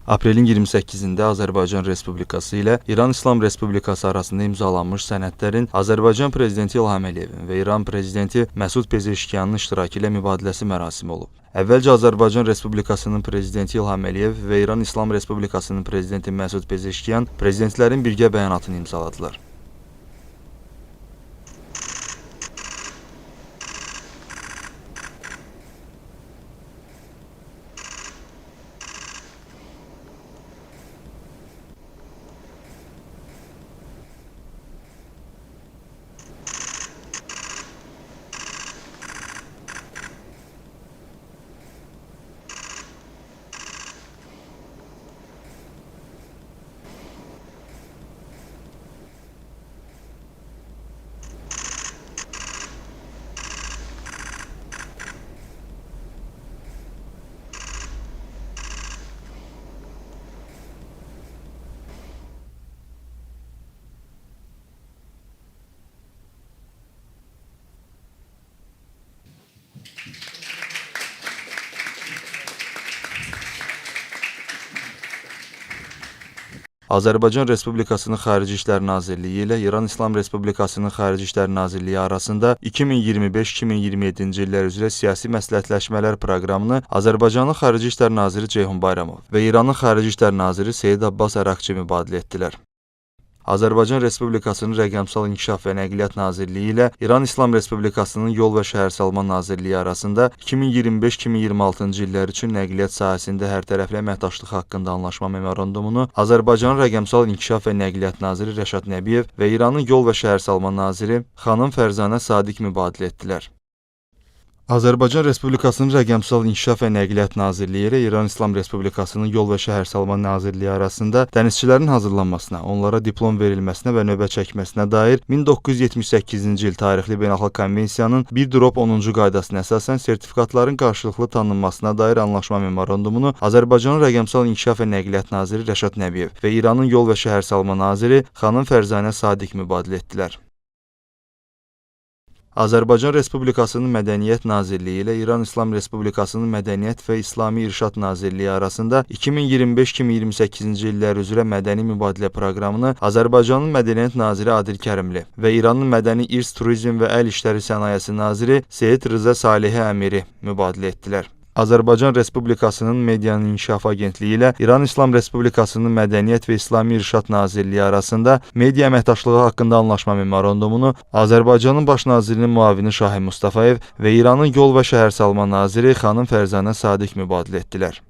Aprelin 28-də Azərbaycan Respublikası ilə İran İslam Respublikası arasında imzalanmış sənədlərin Azərbaycan Prezidenti İlham Əliyevin və İran Prezidenti Məsud Pezeşkiyanın iştirakı ilə mübadiləsi mərasimi olub. Əvvəlcə Azərbaycan Respublikasının Prezidenti İlham Əliyev və İran İslam Respublikasının Prezidenti Məsud Pezeşkiyan prezidentlərin birgə bəyanatını imzaladılar. Azərbaycan Respublikasının Xarici İşlər Nazirliyi ilə İran İslam Respublikasının Xarici İşlər Nazirliyi arasında 2025-2027-ci illər üzrə siyasi məsləhətləşmələr proqramını Azərbaycanın Xarici İşlər Naziri Ceyhun Bayramov və İranın Xarici İşlər Naziri Seyid Abbas Əraqçı mübadilə etdilər. Azərbaycan Respublikasının Rəqəmsal İnkişaf və Nəqliyyat Nazirliyi ilə İran İslam Respublikasının Yol və Şəhərsalma Nazirliyi arasında 2025-2026-cı illər üçün nəqliyyat sahəsində hərtərəfli əməkdaşlıq haqqında anlaşma memorandumunu Azərbaycanın Rəqəmsal İnkişaf və Nəqliyyat Naziri Rəşad Nəbiyev və İranın Yol və Şəhərsalma Naziri Xanım Fərzanə Sadiq mübadilə etdilər. Azərbaycan Respublikasının Rəqəmsal İnkişaf və Nəqliyyat Nazirliyi ilə İran İslam Respublikasının Yol və Şəhərsalma Nazirliyi arasında dənizçilərin hazırlanmasına, onlara diplom verilməsinə və növbə çəkməsinə dair 1978-ci il tarixli beynəlxalq konvensiyanın 1-10-cu qaydasına əsasən sertifikatların qarşılıqlı tanınmasına dair anlaşma memorandumunu Azərbaycanın Rəqəmsal İnkişaf və Nəqliyyat Naziri Rəşad Nəbiyev və İranın Yol və Şəhərsalma Naziri Xanım Fərzanə Sadiq mübadilə etdilər. Azərbaycan Respublikasının Mədəniyyət Nazirliyi ilə İran İslam Respublikasının Mədəniyyət və İslami İrşad Nazirliyi arasında 2025-2028-ci illər üzrə mədəni mübadilə proqramını Azərbaycanın Mədəniyyət Naziri Adil Kərimli və İranın Mədəni İrs, Turizm və Əl İşləri Sənayesi Naziri Seyid Rıza Salihi Əmiri mübadilə etdilər. Azərbaycan Respublikasının Medianın İnkişafı Agentliyi ilə İran İslam Respublikasının Mədəniyyət və İslami İrşad Nazirliyi arasında media əməkdaşlığı haqqında anlaşma memorandumunu Azərbaycanın Baş Nazirinin müavini Şahin Mustafayev və İranın Yol və Şəhərsalma Naziri Xanım Fərzanə Sadiq mübadilə etdilər.